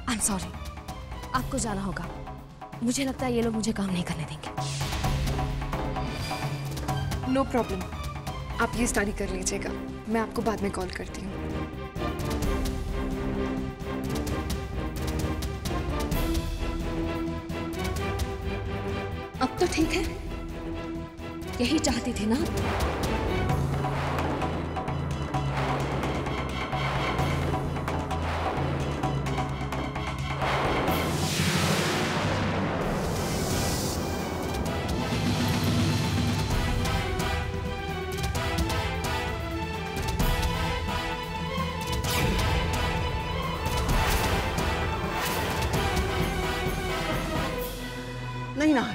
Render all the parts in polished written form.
I'm sorry, आपको जाना होगा। मुझे लगता है ये लोग मुझे काम नहीं करने देंगे। नो प्रॉब्लम, आप ये स्टडी कर लीजिएगा, मैं आपको बाद में कॉल करती हूँ। अब तो ठीक है, यही चाहती थी ना? नहीं नाहर,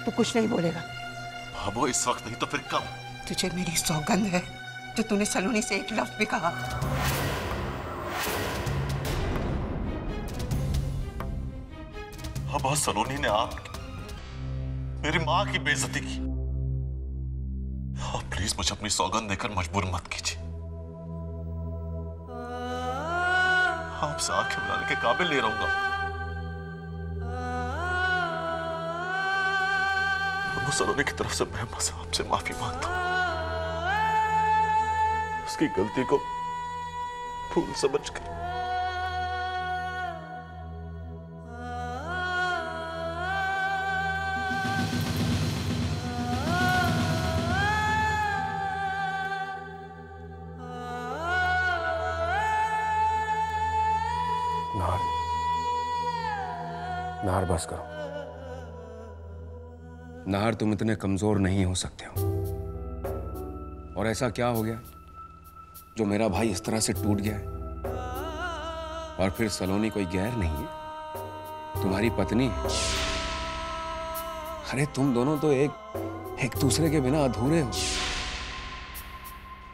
तू कुछ नहीं बोलेगा। भाभो इस वक्त नहीं तो फिर कब? तुझे मेरी सौगंध है जो तूने सलोनी से एक लफ्ज भी कहा। भाभो सलोनी ने मेरी माँ की बेइज्जती की। आप प्लीज मुझे अपनी सौगंध देकर मजबूर मत कीजिए। आपसे आंखें मिलाने के काबिल नहीं रहूंगा। सलोनी की तरफ से मैं आपसे माफी मांगता हूं। उसकी गलती को भूल समझकर। नाहर बस करो। नाहर, तुम इतने कमजोर नहीं हो सकते हो। और ऐसा क्या हो गया जो मेरा भाई इस तरह से टूट गया है? और फिर सलोनी कोई गैर नहीं है, तुम्हारी पत्नी है। अरे तुम दोनों तो एक दूसरे के बिना अधूरे हो।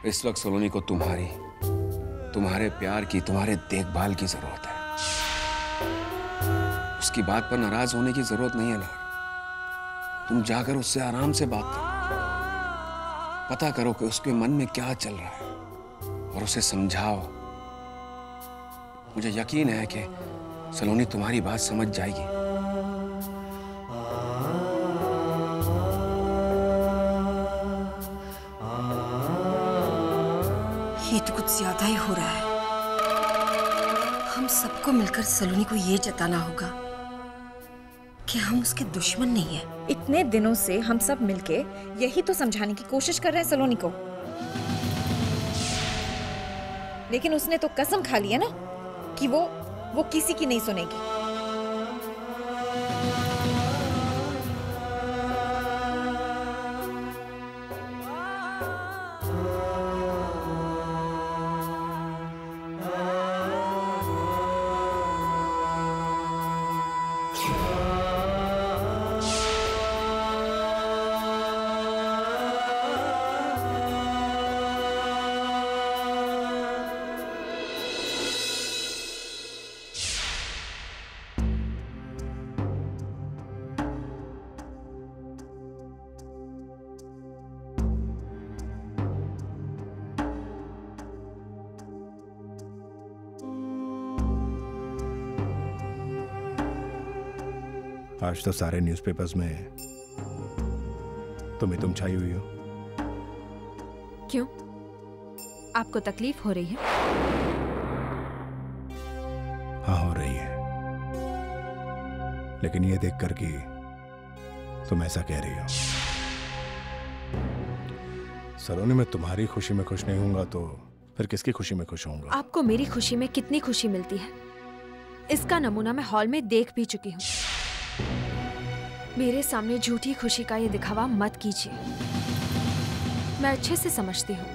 इस वक्त सलोनी को तुम्हारे प्यार की, तुम्हारे देखभाल की जरूरत है। उसकी बात पर नाराज होने की जरूरत नहीं है नाहर। तुम जाकर उससे आराम से बात करो, पता करो कि उसके मन में क्या चल रहा है और उसे समझाओ। मुझे यकीन है कि सलोनी तुम्हारी बात समझ जाएगी। ये तो कुछ ज्यादा ही हो रहा है। हम सबको मिलकर सलोनी को ये जताना होगा कि हम उसके दुश्मन नहीं हैं। इतने दिनों से हम सब मिलके यही तो समझाने की कोशिश कर रहे हैं सलोनी को, लेकिन उसने तो कसम खा ली है ना कि वो किसी की नहीं सुनेगी। आज तो सारे न्यूज़पेपर्स में तुम छाई हुई हो। क्यों? आपको तकलीफ हो रही है? हाँ, हो रही है, लेकिन ये देखकर कि तुम ऐसा कह रही हो। सलोनी, मैं तुम्हारी खुशी में खुश नहीं होऊंगा तो फिर किसकी खुशी में खुश होऊंगा? आपको मेरी खुशी में कितनी खुशी मिलती है, इसका नमूना मैं हॉल में देख भी चुकी हूँ। मेरे सामने झूठी खुशी का ये दिखावा मत कीजिए। मैं अच्छे से समझती हूँ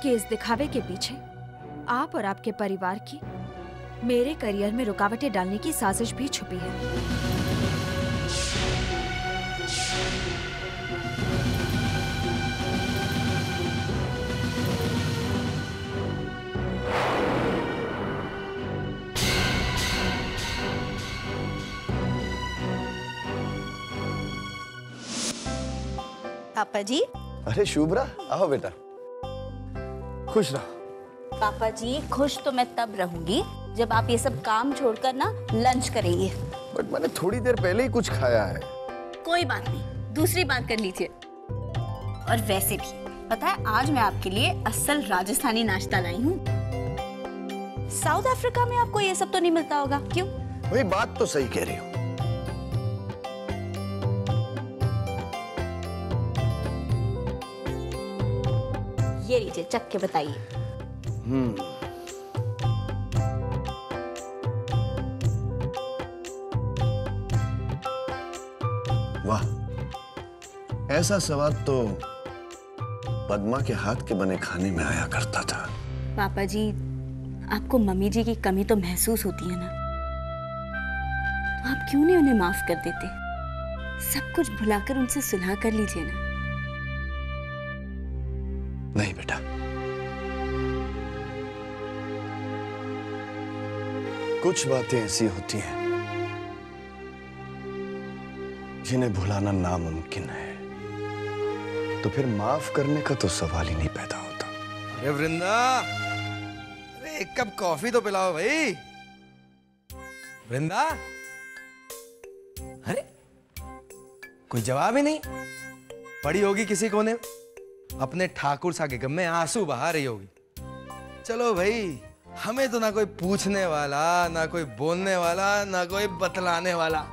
कि इस दिखावे के पीछे आप और आपके परिवार की मेरे करियर में रुकावटें डालने की साजिश भी छुपी है। पापा जी। अरे शुभ्रा, आओ बेटा, खुश रहो। पापा जी, खुश तो मैं तब रहूंगी जब आप ये सब काम छोड़कर ना लंच करेंगे। बट मैंने थोड़ी देर पहले ही कुछ खाया है। कोई बात नहीं, दूसरी बात कर लीजिए। और वैसे भी पता है, आज मैं आपके लिए असल राजस्थानी नाश्ता लाई हूँ। साउथ अफ्रीका में आपको ये सब तो नहीं मिलता होगा, क्यों? वही बात तो सही कह रही हो। ये लीजिए, चख के बताइए। वाह, ऐसा स्वाद तो पद्मा के हाथ के बने खाने में आया करता था। पापा जी, आपको मम्मी जी की कमी तो महसूस होती है ना, तो आप क्यों नहीं उन्हें माफ कर देते? सब कुछ भुलाकर उनसे सुलह कर लीजिए ना। नहीं बेटा, कुछ बातें ऐसी होती हैं जिन्हें भुलाना नामुमकिन है, तो फिर माफ करने का तो सवाल ही नहीं पैदा होता। अरे वृंदा, अरे एक कप कॉफी तो पिलाओ भाई। वृंदा, अरे कोई जवाब ही नहीं। पड़ी होगी किसी कोने में, अपने ठाकुर सा के गम में आंसू बहा रही होगी। चलो भाई, हमें तो ना कोई पूछने वाला, ना कोई बोलने वाला, ना कोई बतलाने वाला।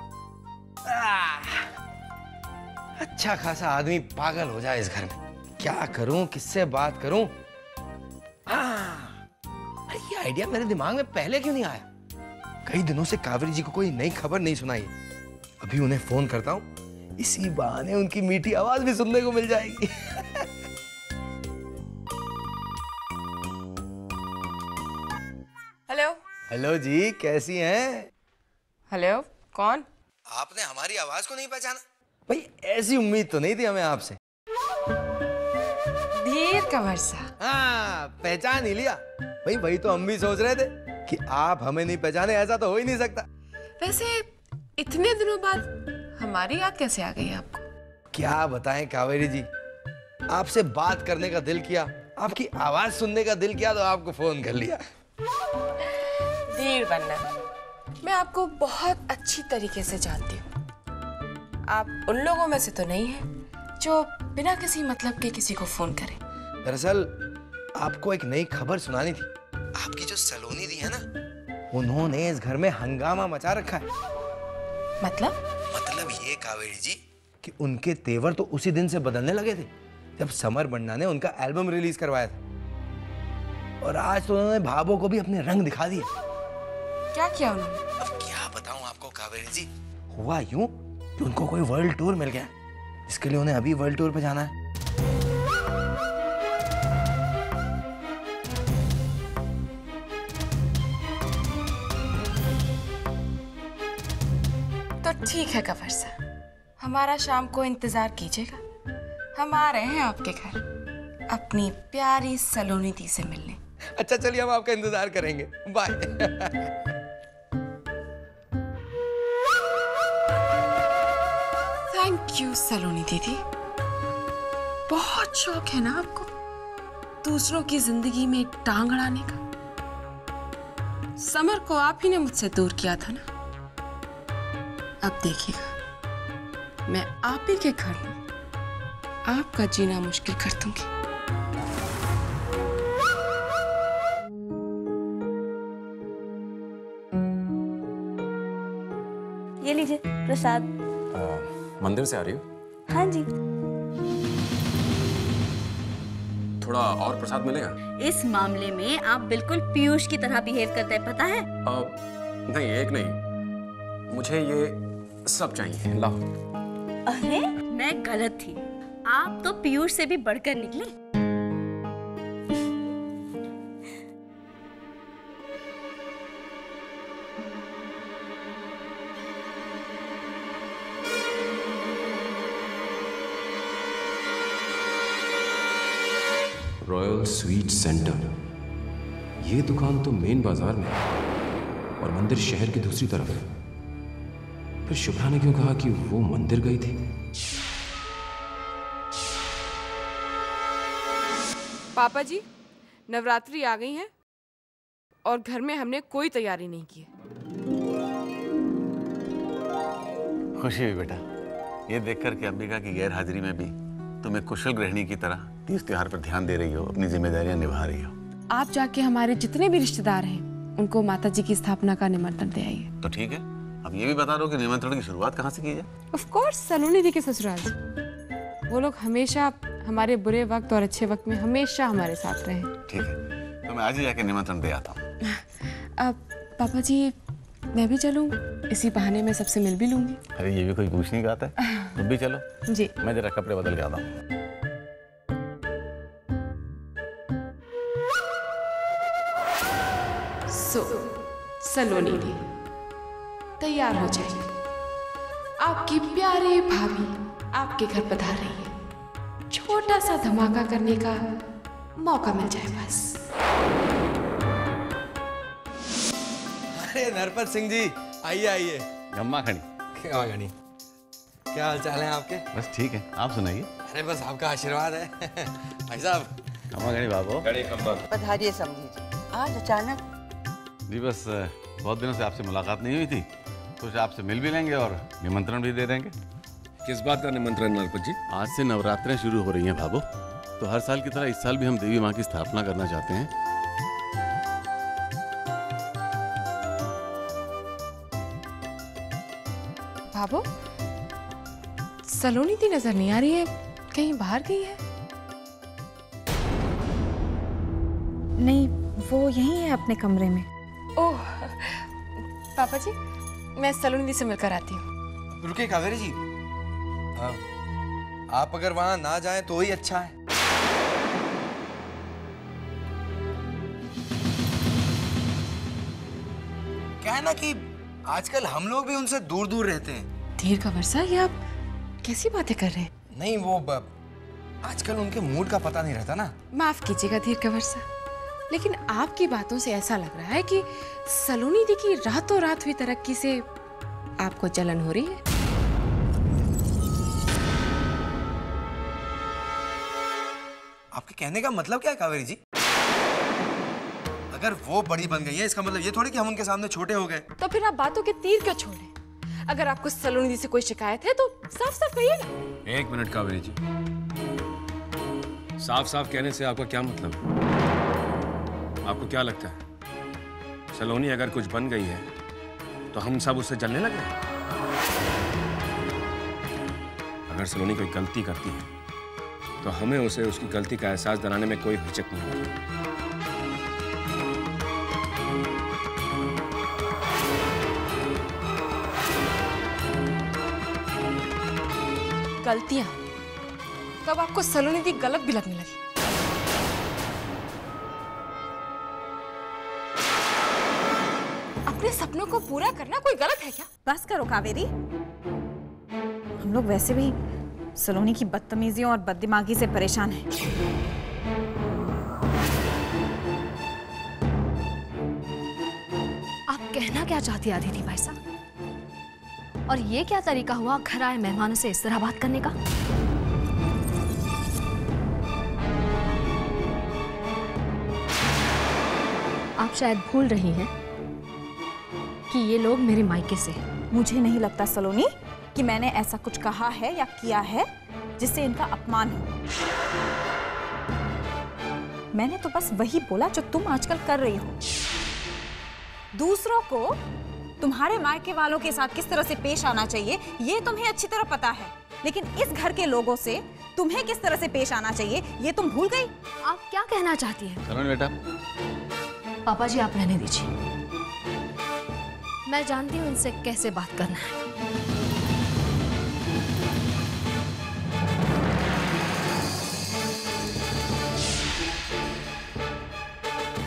अच्छा खासा आदमी पागल हो जाए इस घर में। क्या करूं, किससे बात करूं? अरे ये आइडिया मेरे दिमाग में पहले क्यों नहीं आया? कई दिनों से कावेरी जी को कोई नई खबर नहीं सुनाई। अभी उन्हें फोन करता हूं, इसी बहाने उनकी मीठी आवाज भी सुनने को मिल जाएगी। हेलो। हेलो जी, कैसी हैं? हेलो, कौन? आपने हमारी आवाज को नहीं पहचाना? भाई ऐसी उम्मीद तो नहीं थी हमें आपसे। धीर कंवर सा। हाँ, पहचान ही लिया। भाई वही तो हम भी सोच रहे थे कि आप हमें नहीं पहचाने, ऐसा तो हो ही नहीं सकता। वैसे इतने दिनों बाद हमारी याद कैसे आ गई आपको? क्या बताएं कावेरी जी, आपसे बात करने का दिल किया, आपकी आवाज सुनने का दिल किया, तो आपको फोन कर लिया। धीर बनना, मैं आपको बहुत अच्छी तरीके से जानती हूँ। आप उन लोगों में से तो नहीं हैं जो बिना किसी मतलब के किसी को फोन करें। दरअसल आपको एक नई खबर सुनानी थी। आपकी जो सलोनी दी है ना, उन्होंने इस घर में हंगामा मचा रखा है। मतलब ये कावेरी जी कि उनके तेवर तो उसी दिन से बदलने लगे थे जब समर बन्ना ने उनका एल्बम रिलीज करवाया था। और आज तो उन्होंने भाभो को भी अपने रंग दिखा दिए। क्या किया उन्होंने? अब क्या बताऊं आपको कावेरी जी, हुआ यूं कि उनको कोई वर्ल्ड टूर मिल गया, इसके लिए उन्हें अभी वर्ल्ड टूर पे जाना है। तो ठीक है कंवर सा, हमारा शाम को इंतजार कीजिएगा। हम आ रहे हैं आपके घर अपनी प्यारी सलोनी दी से मिलने। अच्छा चलिए, हम आपका इंतजार करेंगे। बाय। थैंक यू सलोनी दीदी। बहुत शौक है ना आपको दूसरों की जिंदगी में टांग अड़ाने का। समर को आप ही ने मुझसे दूर किया था ना। अब देखिएगा, मैं आप ही के घर में आपका जीना मुश्किल कर दूंगी। ये लीजिए प्रसाद। मंदिर से आ रही हो? हाँ जी। थोड़ा और प्रसाद मिलेगा? इस मामले में आप बिल्कुल पीयूष की तरह बिहेव करते हैं, पता है? नहीं, एक नहीं, मुझे ये सब चाहिए, लाओ। अरे मैं गलत थी, आप तो पीयूष से भी बढ़कर निकले। रॉयल स्वीट सेंटर, ये दुकान तो मेन बाजार में है और मंदिर शहर की दूसरी तरफ। फिर शुभ्रा ने क्यों कहा कि वो मंदिर गई थी? पापा जी, नवरात्रि आ गई है और घर में हमने कोई तैयारी नहीं की है। खुशी हुई बेटा, ये देखकर कि अंबिका की गैर हाजिरी में भी तुम एक कुशल गृहिणी की तरह तीज त्योहार पर ध्यान दे रही हो, अपनी जिम्मेदारियां निभा रही हो। आप जाके हमारे जितने भी रिश्तेदार हैं उनको माता जी की स्थापना का निमंत्रण दे आइए। तो ठीक है, अब ये भी बता दो कि निमंत्रण की शुरुआत कहाँ से की जाए? ऑफ कोर्स सलोनी दी के ससुराल। वो लोग हमेशा हमारे बुरे वक्त और अच्छे वक्त में हमेशा हमारे साथ रहे। ठीक है, तो मैं आज ही जाके निमंत्रण दे आता हूँ। अब पापा जी मैं भी चलूं? इसी बहाने मैं सबसे मिल भी लूंगी। अरे ये भी कोई पूछने की बात है, तुम भी चलो। जी। मैं जरा कपड़े बदल के आता हूँ। सलोनी दी तैयार हो जाइए, आपकी प्यारी भाभी आपके घर पधार रही है। छोटा सा धमाका करने का मौका मिल जाए बस। अरे नरपत सिंह जी, आइए आइए। गम्मा खड़ी। क्या खड़ी? क्या हाल चाल है आपके? बस ठीक है, आप सुनाइए। अरे बस आपका आशीर्वाद है। भाई साहब। गम्मा खड़ी बाबू। पधारिए समझी जी, आज अचानक? जी बस बहुत दिनों से आपसे मुलाकात नहीं हुई थी, कुछ आपसे मिल भी लेंगे और निमंत्रण भी दे देंगे। किस बात का निमंत्रण नरपत जी? आज से नवरात्रें शुरू हो रही हैं भाबो, तो हर साल की तरह इस साल भी हम देवी माँ की स्थापना करना चाहते हैं। भाभो, सलोनी दी नजर नहीं आ रही है, कहीं बाहर गई है? नहीं, वो यहीं है अपने कमरे में। ओह पापा जी, मैं सलोनी दी से मिलकर आती हूँ। रुके कावेरी जी, आप अगर वहां ना जाएं तो ही अच्छा है। क्या है ना कि आजकल हम लोग भी उनसे दूर दूर रहते हैं। धीर का वर्षा, ये आप कैसी बातें कर रहे हैं? नहीं, वो आजकल उनके मूड का पता नहीं रहता ना। माफ कीजिएगा धीर का वर्षा, लेकिन आपकी बातों से ऐसा लग रहा है कि सलोनी दी की रातों रात हुई तरक्की से आपको जलन हो रही है। आपके कहने का मतलब क्या है कावेरी जी? अगर वो बड़ी बन गई है, इसका मतलब ये थोड़ी कि हम उनके सामने छोटे हो गए। तो फिर आप बातों के तीर क्यों छोड़े? अगर आपको सलोनी दी से कोई शिकायत है तो साफ साफ कहिए ना। एक मिनट कावेरी जी, साफ साफ कहने से आपका क्या मतलब है? आपको क्या लगता है सलोनी अगर कुछ बन गई है तो हम सब उससे जलने लगे? अगर सलोनी कोई गलती करती है तो हमें उसे उसकी गलती का एहसास दिलाने में कोई हिचक नहीं होती। गलतियां कब आपको सलोनी दी गलत भी लगने लगी? अपने सपनों को पूरा करना कोई गलत है क्या? बस करो कावेरी, हम लोग वैसे भी सलोनी की बदतमीजियों और बददिमागी से परेशान हैं। आप कहना क्या चाहती आधी थी भाई साहब? और ये क्या तरीका हुआ घर आए मेहमानों से इस तरह बात करने का? आप शायद भूल रही हैं कि ये लोग मेरे मायके से हैं। मुझे नहीं लगता सलोनी कि मैंने ऐसा कुछ कहा है या किया है जिससे इनका अपमान हो। मैंने तो बस वही बोला जो तुम आजकल कर रही हो। दूसरों को तुम्हारे मायके वालों के साथ किस तरह से पेश आना चाहिए ये तुम्हें अच्छी तरह पता है, लेकिन इस घर के लोगों से तुम्हें किस तरह से पेश आना चाहिए ये तुम भूल गई। आप क्या कहना चाहती हैं? सलोनी बेटा। पापा जी आप रहने दीजिए, मैं जानती हूँ इनसे कैसे बात करना है।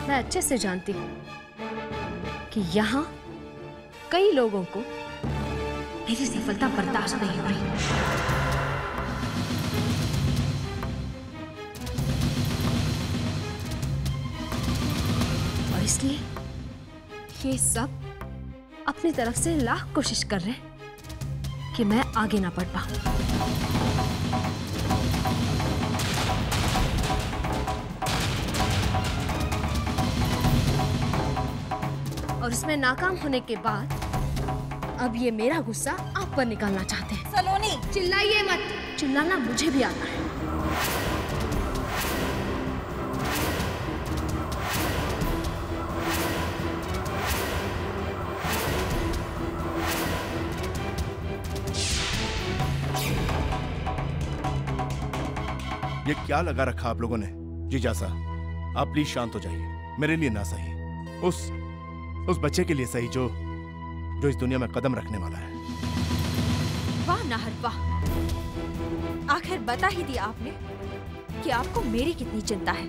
मैं अच्छे से जानती हूँ कि यहाँ कई लोगों को मेरी सफलता बर्दाश्त नहीं हो रही। और इसलिए ये सब अपनी तरफ से लाख कोशिश कर रहे हैं कि मैं आगे ना बढ़ पाऊं। उसमें नाकाम होने के बाद अब ये मेरा गुस्सा आप पर निकालना चाहते हैं। सलोनी, चिल्लाइए मत। चिल्लाना मुझे भी आता है। ये क्या लगा रखा आप लोगों ने? जिजासा, आप प्लीज शांत हो जाइए। मेरे लिए ना सही, उस बच्चे के लिए सही जो इस दुनिया में कदम रखने वाला है। वाह नाहर वाह, आखिर बता ही दिया आपने कि आपको मेरी कितनी चिंता है।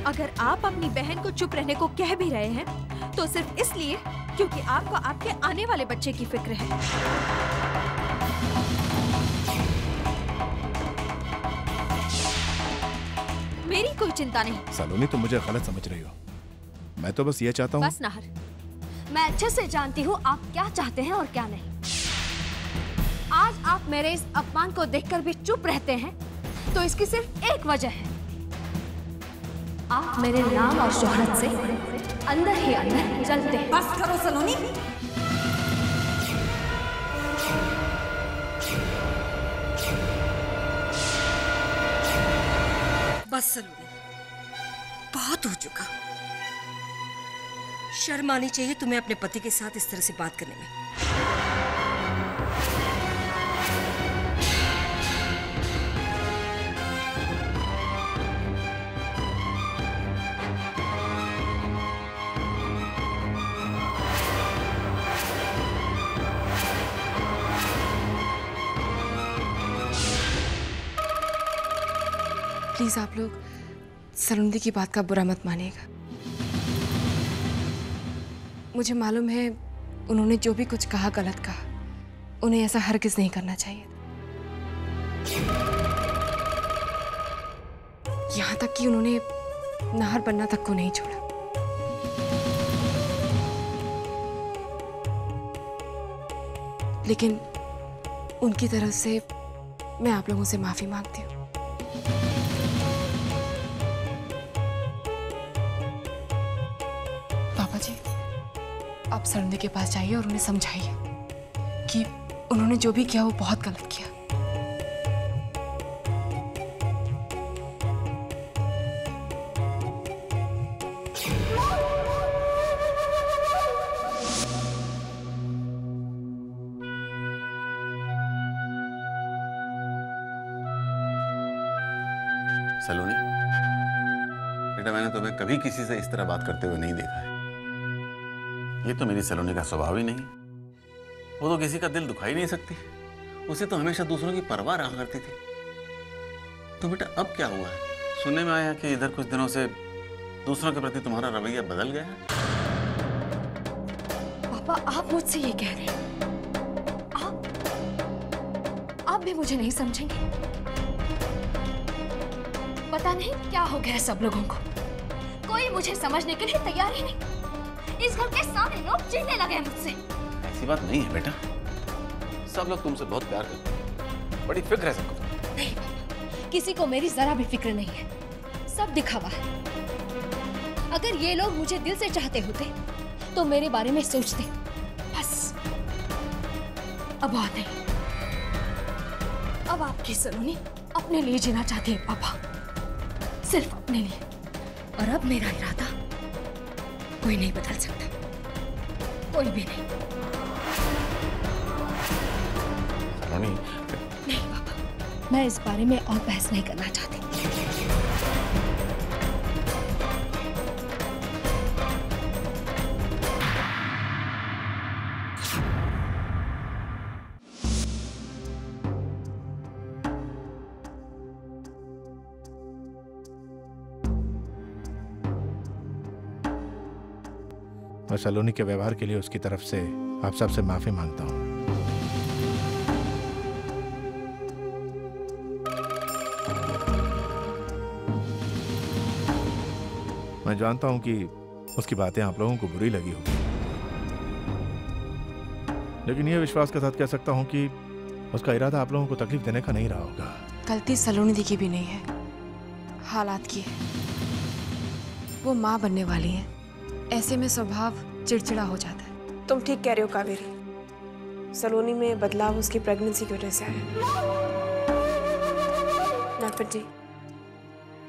अगर आप अपनी बहन को चुप रहने को कह भी रहे हैं तो सिर्फ इसलिए क्योंकि आपको आपके आने वाले बच्चे की फिक्र है। मेरी कोई चिंता नहीं। सलोनी, तुम मुझे गलत समझ रही हो। मैं तो बस ये चाहता हूँ। बस नाहर, मैं अच्छे से जानती हूँ आप क्या चाहते हैं और क्या नहीं। आज आप मेरे इस अपमान को देखकर भी चुप रहते हैं तो इसकी सिर्फ एक वजह है। आप मेरे नाम और शोहरत से अंदर ही अंदर जलते हैं। बस करो सलोनी। बस सलोनी, बहुत हो चुका। शर्म आनी चाहिए तुम्हें अपने पति के साथ इस तरह से बात करने में। प्लीज आप लोग सलोनी की बात का बुरा मत मानिएगा। मुझे मालूम है उन्होंने जो भी कुछ कहा गलत कहा। उन्हें ऐसा हरगिज नहीं करना चाहिए। यहाँ तक कि उन्होंने नाहर बनना तक को नहीं छोड़ा। लेकिन उनकी तरफ से मैं आप लोगों से माफी मांगती हूँ। पापा जी, आप सलोनी के पास जाइए और उन्हें समझाइए कि उन्होंने जो भी किया वो बहुत गलत किया। सलोनी बेटा, मैंने तुम्हें कभी किसी से इस तरह बात करते हुए नहीं देखा है। ये तो मेरी सलोनी का स्वभाव ही नहीं। वो तो किसी का दिल दुखा ही नहीं सकती। उसे तो हमेशा दूसरों की परवाह रहा करती थी। तो बेटा अब क्या हुआ है? सुनने में आया कि इधर कुछ दिनों से दूसरों के प्रति तुम्हारा रवैया बदल गया है। पापा, आप मुझसे ये कह रहे हैं? आप भी मुझे नहीं समझेंगे? पता नहीं क्या हो गया सब लोगों को। कोई मुझे समझने के लिए तैयार ही नहीं। इस घर के सारे लोग चिढ़ने लगे हैं मुझसे। ऐसी बात नहीं है बेटा, सब लोग तुमसे बहुत प्यार करते हैं, बड़ी फिक्र है सबको। नहीं पापा, किसी को मेरी जरा भी फिक्र नहीं है। सब दिखावा है। अगर ये लोग मुझे दिल से चाहते होते तो मेरे बारे में सोचते। बस अब और नहीं। अब आपकी सलोनी अपने लिए जीना चाहती है पापा, सिर्फ अपने लिए। और अब मेरा इरादा कोई नहीं बदल सकता, कोई भी नहीं। नहीं पापा, मैं इस बारे में और बहस नहीं करना चाहती। मैं सलोनी के व्यवहार के लिए उसकी तरफ से आप सबसे माफी मांगता हूं। मैं जानता हूं कि उसकी बातें आप लोगों को बुरी लगी होगी, लेकिन यह विश्वास के साथ कह सकता हूं कि उसका इरादा आप लोगों को तकलीफ देने का नहीं रहा होगा। गलती सलोनी दी की भी नहीं है, हालात की है। वो माँ बनने वाली है, ऐसे में स्वभाव चिड़चिड़ा हो जाता है। तुम ठीक कह रहे हो कावेरी, सलोनी में बदलाव उसकी प्रेगनेंसी की वजह से आया। नागपत जी,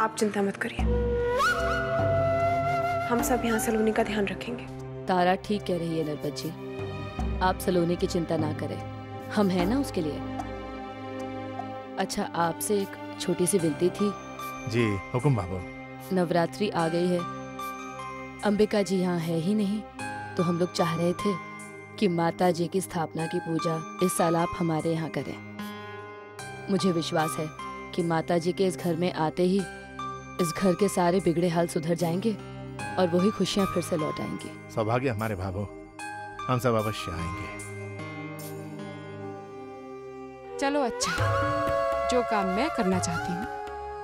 आप चिंता मत करिए, हम सब यहाँ सलोनी का ध्यान रखेंगे। तारा ठीक कह रही है नरपत जी, आप सलोनी की चिंता ना करें, हम हैं ना उसके लिए। अच्छा, आपसे एक छोटी सी विनती थी। जी हुकुम बाबू। नवरात्रि आ गई है, अंबिका जी यहाँ है ही नहीं, तो हम लोग चाह रहे थे कि माता जी की स्थापना की पूजा इस साल आप हमारे यहाँ करें। मुझे विश्वास है कि माता जी के इस घर में आते ही इस घर के सारे बिगड़े हाल सुधर जाएंगे और वही खुशियाँ फिर से लौट आएंगी। सौभाग्य हमारे भाभो, हम सब अवश्य आएंगे। चलो अच्छा, जो काम मैं करना चाहती हूँ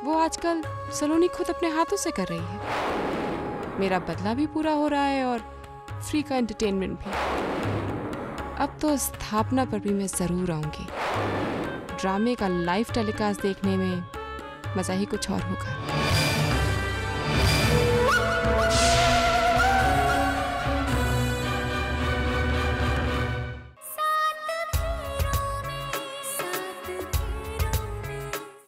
वो आजकल सलोनी खुद अपने हाथों से कर रही है। मेरा बदला भी पूरा हो रहा है और फ्री का एंटरटेनमेंट भी। अब तो स्थापना पर भी मैं जरूर आऊंगी। ड्रामे का लाइव टेलीकास्ट देखने में मजा ही कुछ और होगा।